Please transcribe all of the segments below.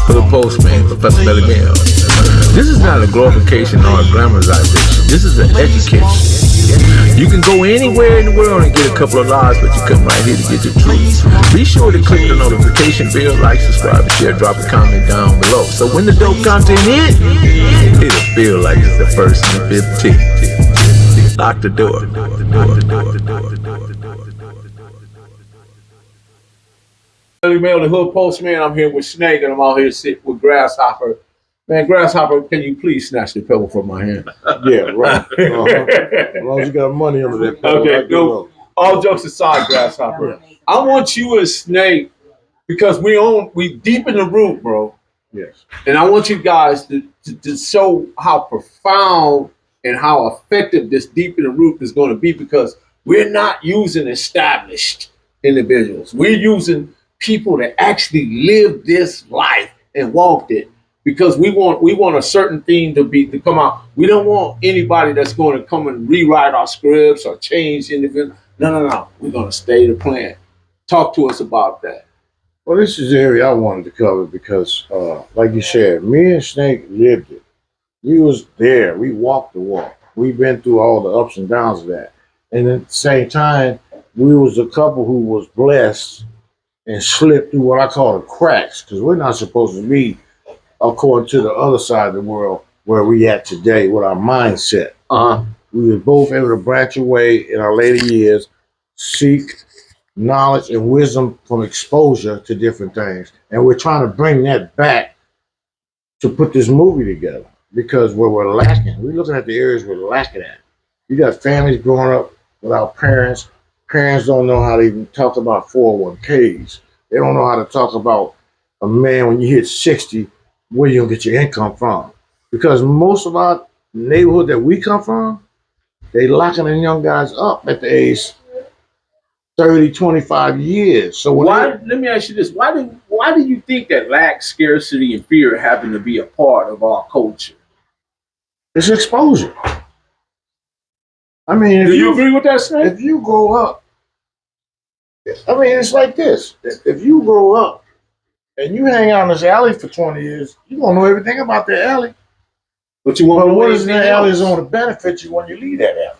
Hood Postman, Professor Belly Mail. This is not a glorification or a glamorization. This is an education. You can go anywhere in the world and get a couple of lives, but you come right here to get the truth. Be sure to click the notification bell, like, subscribe, and share. Drop a comment down below. So when the dope content hit, it'll feel like it's the first and the 15th. Lock the door. Belly Mail, the Hood Postman. I'm here with Snake, and I'm out here sitting with Grasshopper. Man, Grasshopper, can you please snatch the pebble from my hand? Yeah, right. As long as you got money under that pebble. Okay, no. All jokes aside, Grasshopper, I want you and Snake, because we deep in the root, bro. Yes. And I want you guys to show how profound and how effective this deep in the root is going to be, because we're not using established individuals. We're using people that actually live this life and walked it. Because we want a certain thing to come out. We don't want anybody that's going to come and rewrite our scripts or change individual. No. We're going to stay the plan. Talk to us about that. Well, this is the area I wanted to cover because, like you said, me and Snake lived it. We was there. We walked the walk. We've been through all the ups and downs of that. And at the same time, we was a couple who was blessed and slipped through what I call the cracks, because we're not supposed to be according to the other side of the world where we at today with our mindset. We were both able to branch away in our later years, seek knowledge and wisdom from exposure to different things. And we're trying to bring that back to put this movie together, because where we're lacking, we're looking at the areas we're lacking at. You got families growing up without parents. Parents don't know how to even talk about 401ks. They don't know how to talk about a man when you hit 60, where you gonna get your income from? Because most of our neighborhood that we come from, they locking the young guys up at the age 30, 25 years. So let me ask you this: why do you think that lack, scarcity, and fear happen to be a part of our culture? It's exposure. I mean, do you agree with that, Snake? If you grow up, I mean, it's like this: if you grow up and you hang out in this alley for 20 years, you don't know everything about that alley. But you won't know what is that alley is going to benefit you when you leave that alley?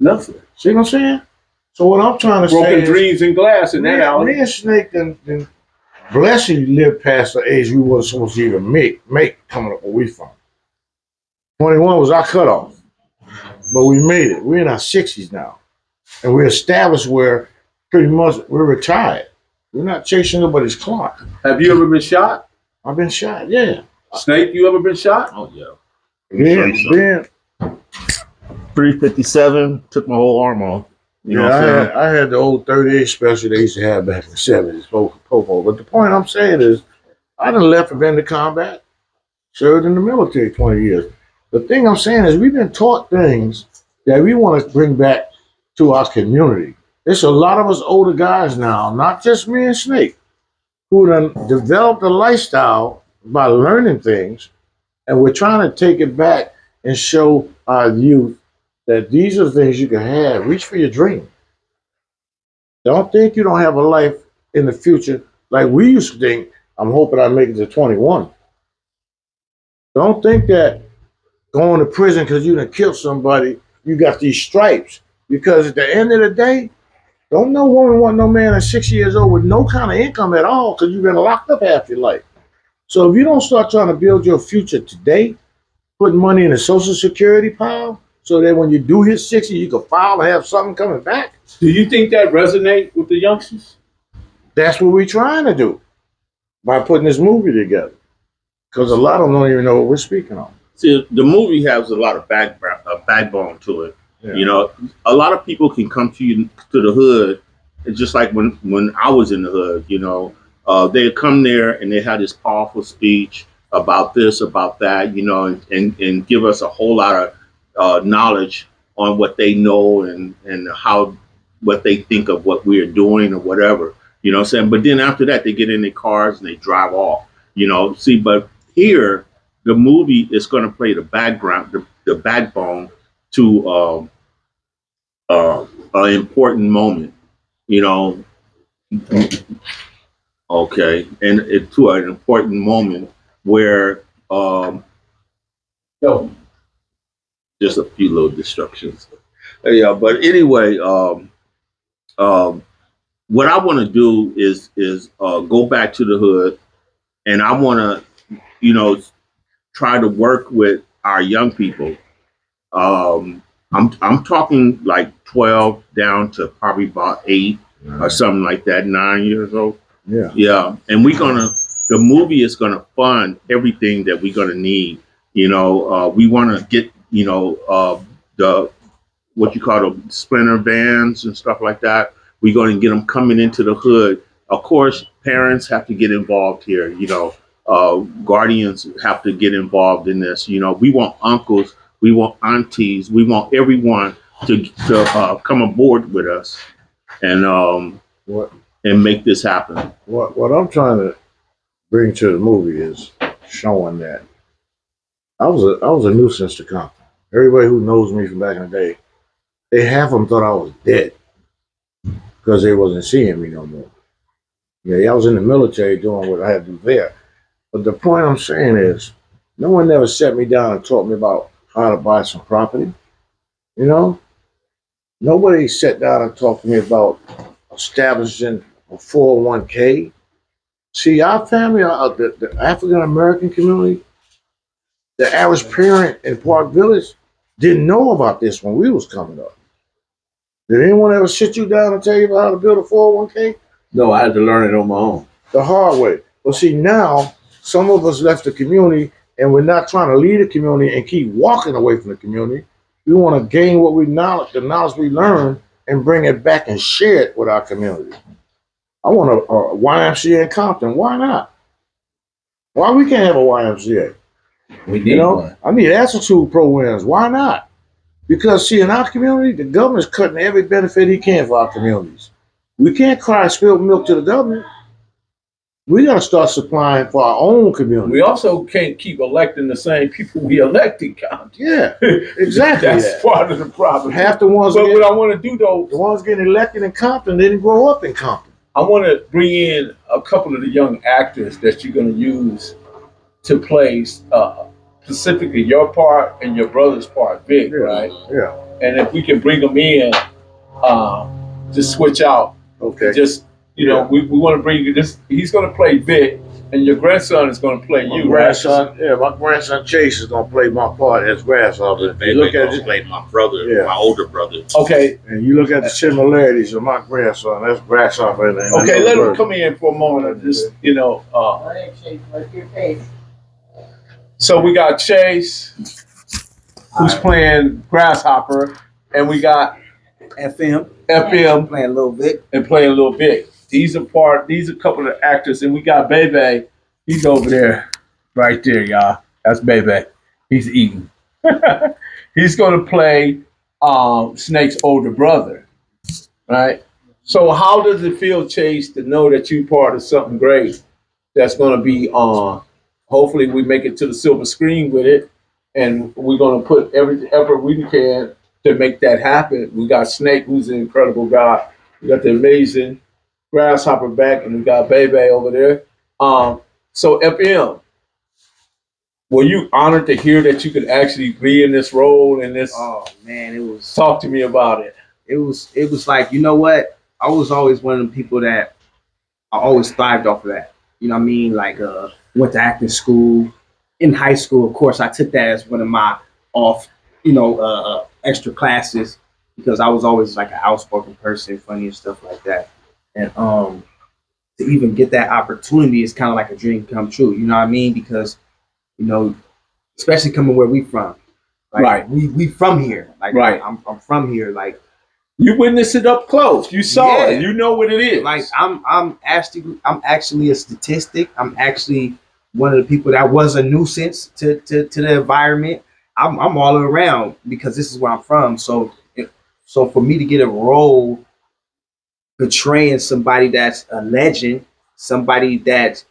Nothing. See what I'm saying? So what I'm trying to say broken is, dreams and glass in that alley. Me and Snake and Blessing lived past the age we wasn't supposed to even make coming up where we from. 21 was our cutoff. But we made it. We're in our 60s now. And we're established where pretty much we're retired. We're not chasing nobody's clock. Have you ever been shot? I've been shot, yeah. Snake, you ever been shot? Oh, yeah. Ben, 357, took my whole arm off. You know I had the old 38 special they used to have back in the 70s, Popo. But the point I'm saying is, I done left and been to combat, served in the military 20 years. The thing I'm saying is, we've been taught things that we want to bring back to our community. There's a lot of us older guys now, not just me and Snake, who done developed a lifestyle by learning things, and we're trying to take it back and show our youth that these are the things you can have. Reach for your dream. Don't think you don't have a life in the future like we used to think. I'm hoping I make it to 21. Don't think that going to prison because you done killed somebody, you got these stripes. Because at the end of the day, don't no woman want no man at 6 years old with no kind of income at all, because you've been locked up half your life. So if you don't start trying to build your future today, putting money in a Social Security pile, so that when you do hit 60, you can file and have something coming back. Do you think that resonate with the youngsters? That's what we're trying to do by putting this movie together. Because a lot of them don't even know what we're speaking on. See, the movie has a lot of backbone to it. Yeah. You know, a lot of people can come to the hood, and just like when I was in the hood, you know, they come there and they had this powerful speech about this, about that, you know, and give us a whole lot of knowledge on what they know and how what they think of what we're doing or whatever, you know what I'm saying? But then after that, they get in their cars and they drive off, you know. See, but here, the movie is going to play the background, the backbone to an important moment, you know. Okay, and it to an important moment where Yo, just a few little distractions. Yeah, but anyway, um, what I want to do is go back to the hood, and I want to, you know, try to work with our young people. I'm talking like 12 down to probably about 8 or something like that, 9 years old. Yeah. Yeah, and we're gonna. The movie is gonna fund everything that we're gonna need. We want to get the what you call the splinter bands and stuff like that. We're going to get them coming into the hood. Of course, parents have to get involved here. Guardians have to get involved in this. We want uncles, we want aunties, we want everyone to come aboard with us and What and make this happen. what I'm trying to bring to the movie is showing that I was a nuisance to Compton. Everybody who knows me from back in the day, they half of them thought I was dead because they wasn't seeing me no more. Yeah, I was in the military doing what I had to do there. But the point I'm saying is, no one ever sat me down and taught me about how to buy some property. You know, nobody sat down and talked to me about establishing a 401k. See, our family, the African American community, the average parent in Park Village didn't know about this when we was coming up. Did anyone ever sit you down and tell you about how to build a 401k? no, I had to learn it on my own. The hard way. Well, see, now some of us left the community and we're not trying to lead the community and keep walking away from the community. We want to gain what we knowledge, the knowledge we learned, and bring it back and share it with our community. I want a YMCA in Compton. Why not? Why we can't have a YMCA? We You need know, one. I need attitude programs. Why not? Because see, in our community, the government's cutting every benefit he can for our communities. We can't cry spilled milk to the government. We got to start supplying for our own community. We also can't keep electing the same people we elected, Count. Yeah, exactly. That's That. part of the problem. Half the ones, But what getting, I want to do though, the ones getting elected in Compton didn't grow up in Compton. I want to bring in a couple of the young actors that you're going to use to play specifically your part and your brother's part, Vic, Yeah, right? yeah. And if we can bring them in, just switch out. Okay. Just we want to bring you this. He's going to play Vic, and your grandson is going to play you, right? My grandson Chase is gonna play my part as grandfather. They look at it like my brother, Yeah. my older brother. Okay. And you look at the similarities of my grandson. That's grasshopper. And Okay, let him come in for a moment. Just so we got Chase, who's playing Grasshopper, and we got FM FM playing Lil Vic. and playing Little Big. These are a couple of actors, and we got Bebe. He's over there, right there, y'all. That's Bebe. He's eating. He's gonna play Snake's older brother, right? So how does it feel, Chase, to know that you're part of something great that's gonna be on? Hopefully, we make it to the silver screen with it, and we're gonna put every effort we can to make that happen. We got Snake, who's an incredible guy. We got the amazing Grasshopper back, and we got Bebe over there. So FM, were you honored to hear that you could actually be in this role and this? Oh man, it was Talk to me about it. it was like, you know what? I was always one of the people that I always thrived off of that. You know what I mean? Like went to acting school. In high school, of course, I took that as one of my extra classes because I was always like an outspoken person, funny and stuff like that. And to even get that opportunity is kind of like a dream come true. You know what I mean? Because especially coming where we from, like, Right. We from here, like Right. I'm from here, like. You witnessed it up close. You saw Yeah. it. You know what it is. Like I'm actually a statistic. I'm actually one of the people that was a nuisance to the environment. I'm all around because this is where I'm from. So for me to get a role portraying somebody that's a legend, somebody that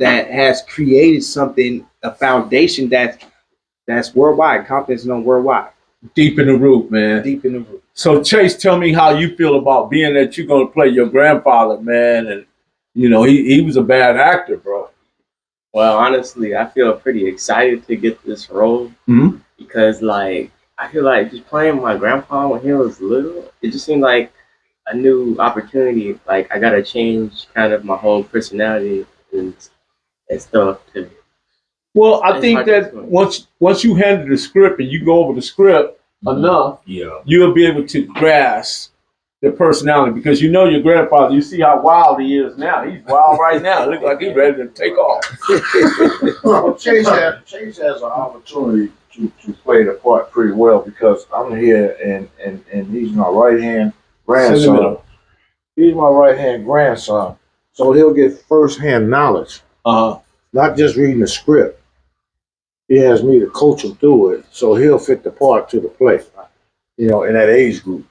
has created something, a foundation that's worldwide. Compton's known worldwide. Deep in the root, man. Deep in the root. So Chase, tell me how you feel about being that you're gonna play your grandfather, man, and You know, he was a bad actor, bro. Well, honestly, I feel pretty excited to get this role Mhm. because, like, I feel like just playing my grandpa when he was little, it just seemed like a new opportunity. Like, I gotta change kind of my whole personality and stuff. Well, I It's think hard to that explain. once you handle the script and you go over the script enough, Yeah. you'll be able to grasp the personality because you know your grandfather. You see how wild he is now. He's wild right now. It looks like he's ready to take off. Well, Chase has an opportunity to play the part pretty well because I'm here and he's my right hand grandson. Sentimental. He's my right hand grandson, so he'll get first hand knowledge, not just reading the script. He has me to coach him through it, so he'll fit the part to the play. You know, in that age group,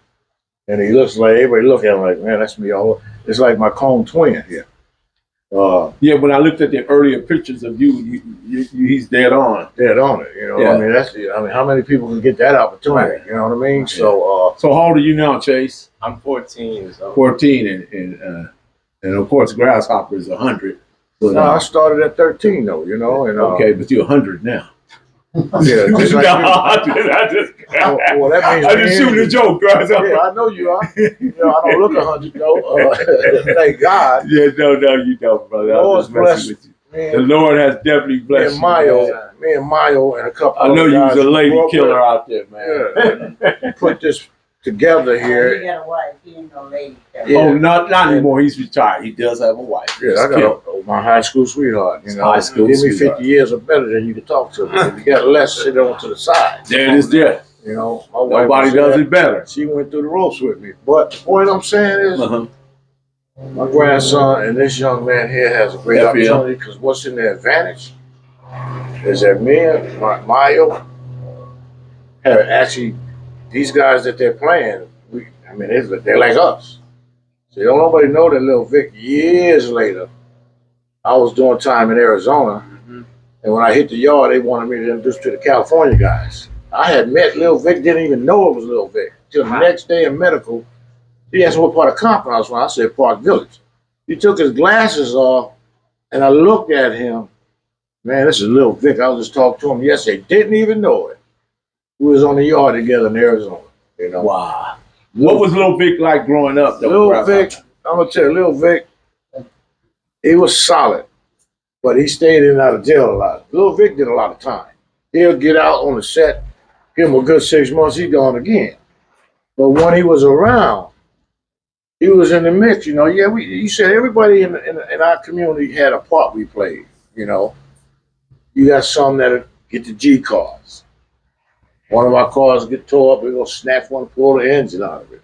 and he looks like everybody look at him like, man, that's me all. It's like my clone twin here. Yeah, when I looked at the earlier pictures of you, he's dead on. Dead on it, you know. Yeah. I mean, how many people can get that opportunity? You know what I mean? Yeah. So, So how old are you now, Chase? I'm 14, so 14, and of course, Grasshopper is 100. But, no, I started at 13 though, you know, and okay, but you're 100 now. yeah, just like No, you. I just Well, that means I just shooting a joke, Grasshopper. Yeah, I know you are. You know, I don't look 100 though. Thank God. Yeah, no, you don't, brother. I'm Lord's just messing blessed. with you. The Man, Lord has definitely me blessed and you. Mayo, and a couple. I know other you was guys a who lady grew up killer with, out there, man. put this together He here. got a wife. He ain't no lady. Yeah. Oh, not anymore. He's retired. He does have a wife. Yeah, I got my high school sweetheart. You know, High school give me 50 sweetheart. years or better than you can talk to me. If you got less, sit on to the side. There it is. There. You know, my wife Nobody was does there. it better. She went through the ropes with me. But the point I'm saying is, Uh-huh. my grandson and this young man here has a great FL. opportunity because what's in their advantage is that me and Mayo have actually, these guys that they're playing, they're like us. So don't nobody know that little Vic years later, I was doing time in Arizona. And when I hit the yard, they wanted me to introduce to the California guys. I had met Lil Vic, didn't even know it was Lil Vic. Till the next day in medical, he asked me what part of Compton I was from. I said Park Village. He took his glasses off, and I looked at him. Man, this is Lil Vic. I was just talking to him yesterday. Didn't even know it. We was on the yard together in Arizona. You know. Wow. What was Lil Vic like growing up, though? Lil Vic, I'm gonna tell you, Lil Vic, he was solid, but he stayed in and out of jail a lot. Lil Vic did a lot of time. He'll get out on the set, give him a good 6 months, he's gone again. But when he was around, he was in the mix. You know, yeah, you said everybody in our community had a part we played. You know, you got some that get the G cars. One of our cars get tore up, we're gonna snatch one, pull the engine out of it.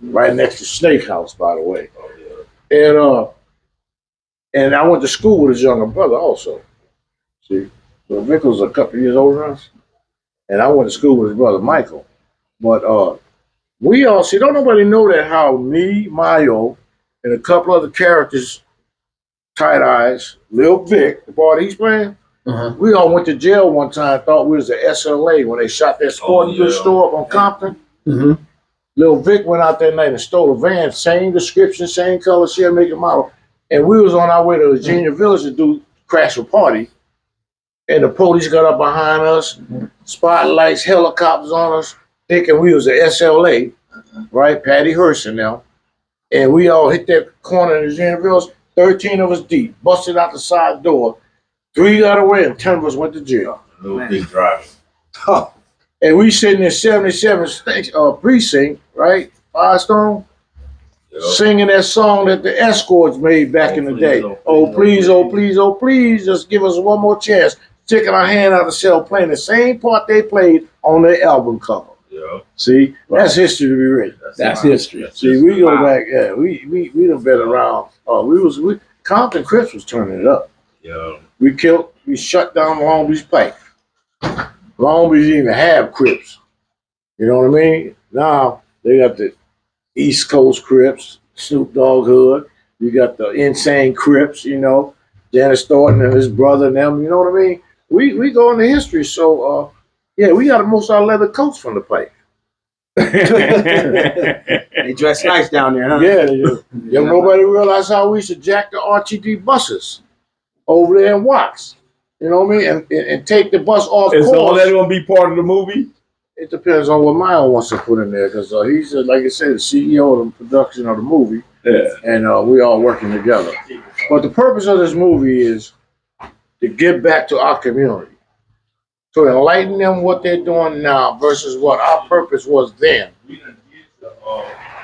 Right next to Snake House, by the way. And I went to school with his younger brother also. See, so Vic was a couple of years older than us, and I went to school with his brother Michael. But we all see. Don't nobody know that how me, Mayo, and a couple other characters, Tight Eyes, Lil Vic, the part he's playing. We all went to jail one time. Thought we was the SLA when they shot that sporting goods store up on Compton. Mm-hmm. Lil Vic went out that night and stole a van, same description, same color, shit, make a model. And we was on our way to Virginia Village to crash a party. And the police got up behind us, spotlights, helicopters on us, thinking we was the SLA, right? Patty Hearst and them. And we all hit that corner in Virginia Village, 13 of us deep, busted out the side door. 3 got away and 10 of us went to jail. Little Vic driving. And we sitting in 77 precinct, right? Firestone, singing that song that the Escorts made back in the day. Oh, please, oh, please, oh, please, just give us one more chance. Sticking our hand out of the cell, playing the same part they played on their album cover. Yeah. See, that's history to be written. That's history. See, we go back, yeah, we done been around. Compton Crips was turning it up. Yeah. We shut down Long Beach Pike. Long Beach didn't even have Crips. You know what I mean? Now they got the East Coast Crips, Snoop Dogg Hood. You got the Insane Crips, you know, Dennis Thornton and his brother and them. You know what I mean? We go into history. So yeah, we got most of our leather coats from the Pike. They dress nice down there, huh? Yeah, yeah. Nobody realized how we should jack the RTD buses over there in Watts. You know what I mean? And take the bus off Is all course. that going to be part of the movie? It depends on what Mile wants to put in there because he's, like I said, the CEO of the production of the movie. Yeah. And we all working together. But the purpose of this movie is to give back to our community. To enlighten them what they're doing now versus what our purpose was then.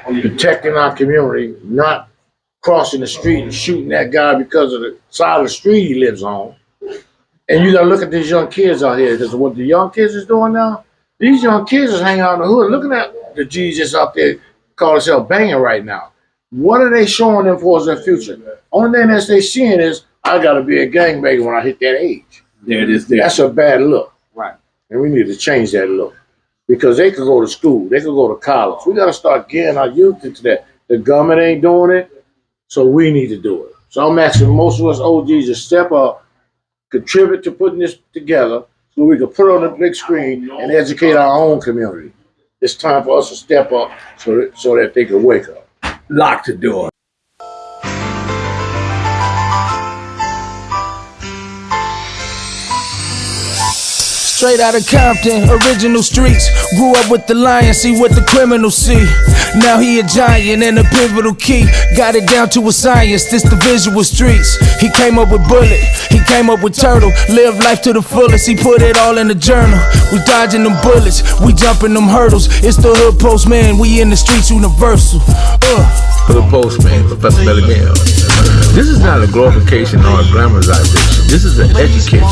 Protecting our community, not crossing the street and shooting that guy because of the side of the street he lives on. And you gotta look at these young kids out here, because what the young kids is doing now, these young kids is hanging out in the hood, looking at the Jesus out there call themselves banging right now. What are they showing them for as their future? Only thing that they seeing is, I gotta be a gangbanger when I hit that age. There it is. There. That's a bad look. Right. And we need to change that look. Because they could go to school, they could go to college. We gotta start getting our youth into that. The government ain't doing it, so we need to do it. So I'm asking most of us OGs to step up, contribute to putting this together so we can put it on the big screen and educate our own community. It's time for us to step up so that they can wake up. Lock the door. Straight out of Compton, original streets. Grew up with the lion, see what the criminals see. Now he a giant and a pivotal key. Got it down to a science, this the visual streets. He came up with Bullet, he came up with Turtle. Lived life to the fullest, he put it all in the journal. We dodging them bullets, we jumping them hurdles. It's the hood postman, we in the streets universal. Hood Postman, Professor Bellingham. This is not a glorification or a glamorization. This is an education.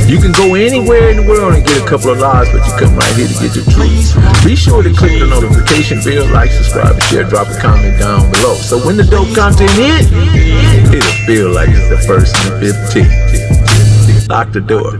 You can go anywhere in the world and get a couple of lives, but you come right here to get the truth. Be sure to click the notification bell, like, subscribe, share, drop a comment down below. So when the dope content hit, it'll feel like it's the first and the 15th. Lock the door.